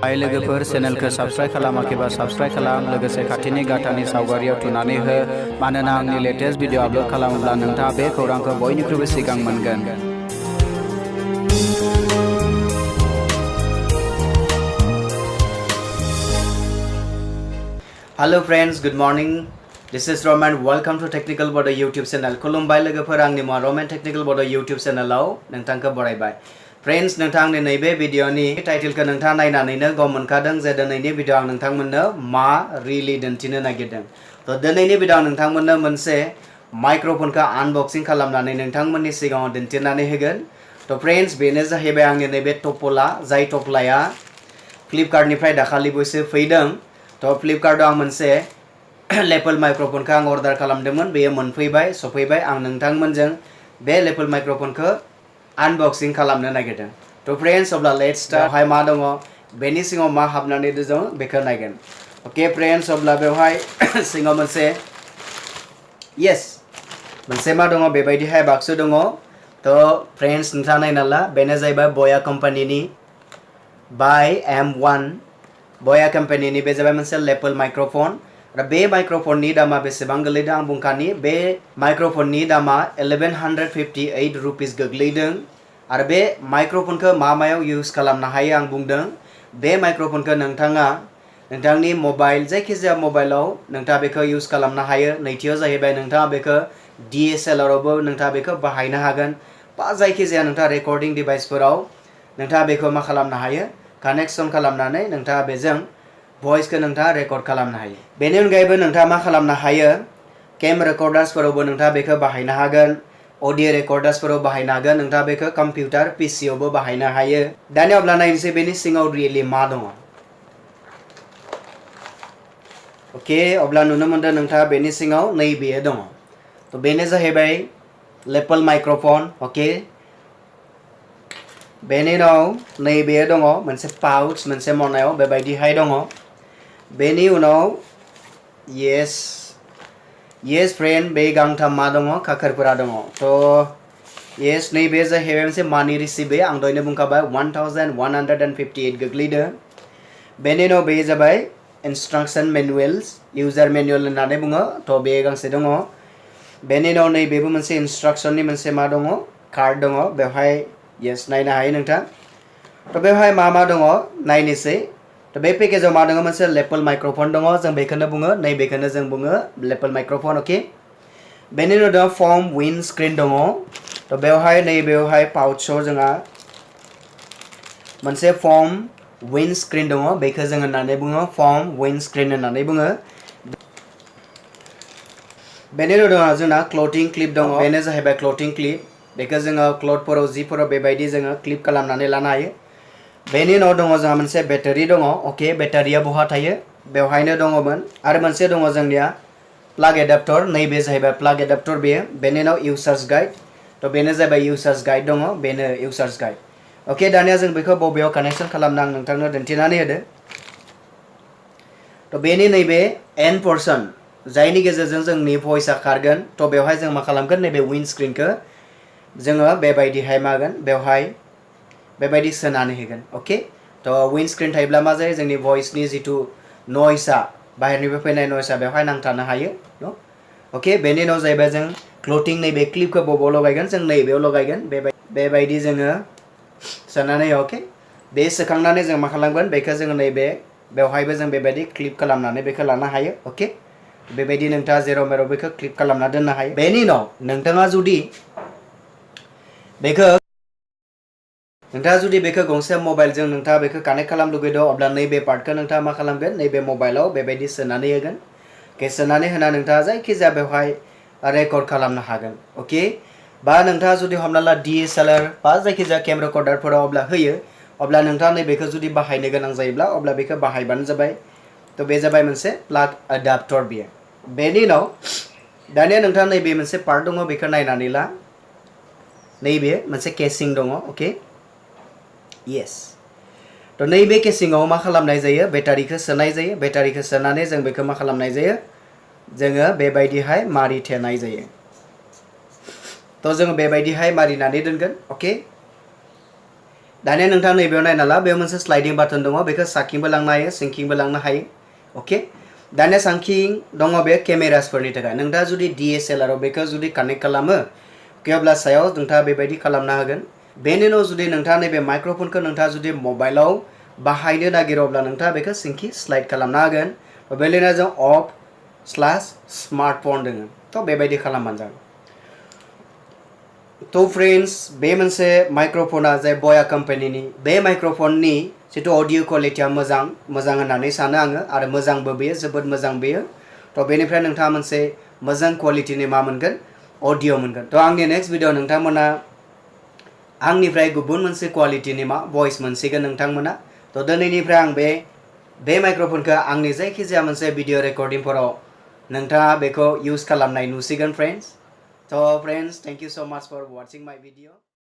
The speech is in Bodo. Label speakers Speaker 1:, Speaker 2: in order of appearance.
Speaker 1: हाय लोगोफोर चेनेलखौ साबस्क्राइब खालामाखैबा साबस्क्राइब खालाम लोगोसे खाथिनि गाथानि सावगारियाव थुनानै हो मानोना आंनि लेटेस्ट भिडिअ आपलोड खालामोब्ला नोंथाङा बे खौरांखौ बयनिख्रुइबो सिगां मोनगोन।
Speaker 2: Hello friends, good morning. This is Roman. Welcome to Technical Bodo YouTube channel. खुलुमबाय लोगोफोर आंनि मुङा Roman Technical Bodo YouTube channelआव नोंथांखौ बरायबाय। फ्रेंड्स नोंथांनि नैबे भिडिअनि टाइटेलखौ नोंथाङा नायनानैनो गम मोनखादों जे दिनैनि भिडिअ आं नोंथांमोननो मा रियेलि दिन्थिनो नागिरदों। तो दिनैनि भिडिअ आं नोंथांमोननो मोनसे माइक्रोफोनखौ आनबक्सिं खालामनानै नोंथांमोननि सिगाङाव दिन्थिनानै होगोन। तो फ्रेंड्स बेनो जाहैबाय आंनि नैबे टपोला जाय टपलाया फ्लिपकार्टनिफ्राय दाखालिबोसो फैदों। तो फ्लिपकार्टआव आं मोनसे लेपल माइक्रोफोनखौ आं अर्डार खालामदोंमोन बेयो मोनफैबाय सफैबाय आं नोंथांमोनजों बे लेपल माइक्रोफोनखौ आनबक्सिं खालामनो नागिरदों। तो फ्रेंड्स अब्ला लेट्स स्टार्ट। बेवहाय मा दङ बेनि सिङाव मा हाबनानै दङ बेखौ नायगोन। ओके फ्रेंड्स अब्ला बेवहाय सिङाव मोनसे मोनसे मा दङ बेबायदिहाय बाक्सु दङ। तो फ्रेंड्स नोंथाङा नायना ला बेनो जाहैबाय बया कम्पानिनि बाय M1 बया कम्पानिनि बे जाबाय मोनसे लेपल माइक्रोफोन। बे माइक्रोफोननि दामा बेसेबां गोलैदों आं बुंखानि बे माइक्रोफोननि दामा 1158 रुपिस गोग्लैदों। आरो बे माइक्रोफोनखौ मायाव इउज खालामनो हायो आं बुंदों बे माइक्रोफोनखौ नोंथाङा नोंथांनि मबाइल जायखिजाया मबाइलाव नोंथाङा बेखौ इउज खालामनो हायो। नैथियाव जाहैबाय नोंथाङा बेखौ DSLR आवबो नोंथाङा बेखौ बाहायनो हागोन बा जायखिजाया नोंथाङा रेकर्डिं डिभाइसफोराव नोंथाङा बेखौ मा खालामनो हायो कानेक्शन खालामनानै नोंथाङा बेजों भइसखौ नोंथाङा रेकर्ड खालामनो हायो। बेनि अनगायैबो नोंथाङा मा खालामनो हायो केम रेकर्डार्सफोरावबो नोंथाङा बेखौ बाहायनो हागोन अडियो रेकर्डार्सफोराव बाहायनो हागोन नोंथाङा बेखौ कम्पिउटार PC आवबो बाहायनो हायो। दानिया अब्ला नायनोसै बेनि सिङाव रियेलि मा दङ। ओके अब्ला नुनो मोनदों नोंथाङा बेनि सिङाव नैबे दङ। तो बेनो जाहैबाय लेपल माइक्रोफोन। ओके बेनि उनाव नैबे दङ मोनसे पाउच मोनसे मनायाव बेबायदिहाय दङ। बेनि उनाव येस फ्रेंड बे गांथाम मा दङ खाखोरफोरा दङ। तो येस नैबे जाहैबाय मोनसे मानि रिसिप्ट आं दहायनो बुंखाबाय 1158 गोग्लैदों। बेनि उनाव बे जाबाय इन्सट्राक्शन मेनुएल्स इउजार मेनुएल होननानै बुङो। तो बे गांसे दङ। बेनि उनाव नैबेबो मोनसे इन्सट्राक्शननि मोनसे मा दङ कार्ड दङ बेवहाय येस नायनो हायो नोंथां। तो बेवहाय मा दङ नायनोसै। तो बे पेकेजाव मा दङ मोनसे लेपल माइक्रोफोन दङ जों बेखौनो बुङो नैबेखौनो जों बुङो लेपल माइक्रोफोन। ओके बेनि उनाव दङ फर्म विंड स्क्रिन दङ। तो बेवहाय नैबेवहाय पाउचआव जोंहा मोनसे फर्म विंड स्क्रिन दङ बेखौ जों होननानै बुङो फर्म विंड स्क्रिन होननानै बुङो। बेनि उनाव दङ जोंना क्लथिं क्लिप दङ बेनो जाहैबाय क्लथिं क्लिप बेखौ जोङो क्लथफोराव जिफोराव बेबायदि जोङो क्लिप खालामनानै लानो हायो। बेनि उनाव दङ जोंहा मोनसे बेटारि दङ। ओके बेटारिया बहा थायो बेवहायनो दङमोन। आरो मोनसे दङ जोंनिया प्लाग एडाप्टर नैबे जाहैबाय प्लाग एडाप्टर बेयो। बेनि उनाव इउजार्स गाइड। तो बेनो जाहैबाय इउजार्स गाइड दङ बेनो इउजार्स गाइड। ओके दानिया जों बेखौ बबेयाव कानेक्शन खालामनो आं नोंथांनो दिन्थिनानै होदो। तो बेनि नैबे एन पर्सन जायनि गेजेरजों जोंनि भइसआ खारगोन। तो बेवहाय जों मा खालामगोन नैबे विंड स्क्रिनखौ जोङो बेबायदिहाय मागोन बेवहाय बेबायदि सोनानै होगोन। ओके तो विंड स्क्रिन थायोब्ला मा जायो जोंनि भइसनि जिथु नयसआ बाहेरनिफ्राय फैनाय नयसआ बेवहाय नांथानो हायो न। ओके बेनि उनाव जाहैबाय जों क्लथिं नैबे क्लिपखौ बबाव लगायगोन जों नैबेयाव लगायगोन बेबायदि जोङो सोनानै। ओके बे सोखांनानै जों मा खालामगोन बेखौ जोङो नैबे बेवहायबो जों बेबायदि क्लिप खालामनानै बेखौ लानो हायो। ओके बेबायदि नोंथाङा जेराव मेराव बेखौ क्लिप खालामना दोननो हायो। बेनि उनाव नोंथाङा जुदि बेखौ गंसे मबाइलजों नोंथाङा बेखौ कानेक्ट खालामनो लुगैदों अब्ला नैबे पार्टखौ नोंथाङा मा खालामगोन नैबे मबाइलाव बेबायदि सोनानै होगोन। ओके सोनानै होना नोंथाङा जायखिजाया बेवहाय रेकर्ड खालामनो हागोन। ओके बा नोंथाङा जुदि हमना ला DSLR बा जायखिजाया केम रेकर्डारफोराव अब्ला होयो अब्ला नोंथाङा नैबेखौ जुदि बाहायनो गोनां जायोब्ला अब्ला बेखौ बाहायबानो जाबाय। तो बे जाबाय मोनसे प्लाग एडाप्टर बियो। बेनि उनाव दानिया नोंथाङा नैबे मोनसे पार्ट दङ बेखौ नायनानै ला नैबे मोनसे केसिं दङ। ओके येस तो नैबे केसिंआव मा खालामनाय जायो बेटारिखौ सोनाय जायो। बेटारिखौ सोनानै जों बेखौ मा खालामनाय जायो जोङो बेबायदिहाय मारिथेनाय जायो। तो जोङो बेबायदिहाय मारिनानै दोनगोन। ओके दानिया नोंथाङा नैबेयाव नायना ला बेयाव मोनसे स्लाइडिं बाटन दङ बेखौ साकिंबो लांनो हायो सिंकिंबो लांनो हायो अके दानिया साकिं दङ बे केमेरासफोरनि थाखाय नोंथाङा जुदि DSLR आव बेखौ जुदि कानेक्ट खालामो अब्ला सायाव नोंथाङा बेबायदि खालामनो हागोन बेनि उनाव जुदि नोंथाङा नैबे माइक्र'फनखौ नोंथाङा जुदि मबाइलाव बाहायनो नागिरो अब्ला नोंथाङा बेखौ सिंखि स्लाइड खालामनो हागोन बेबायदिनो जों off/स्मार्टफन दङ थ' बेबायदि खालामबानो जागोन तो फ्रेंड्स बे मोनसे माइक्र'फना जाय बया कम्पानिनि बे माइक्र'फननि जितु अडिअ क्वालिटिया मोजां होननानै सानो आङो आरो मोजांबो बेयो जोबोद मोजां बेयो तो बेनिफ्राय नोंथाङा मोनसे मोजां क्वालिटिनि मा मोनगोन अडिअ मोनगोन तो आंनि नेक्स्ट भिडिअ नोंथांमोना आंनिफ्राय गुबुन मोनसे क्वालिटिनि मा भइस मोनसिगोन नोंथांमोना तो दिनैनिफ्राय आं बे माइक्र'फनखौ आंनि जायखिजाया मोनसे भिडिअ रेकर्डिंफोराव नोंथाङा बेखौ इउज खालामनाय नुसिगोन friends So friends, thank you so much for watching my video.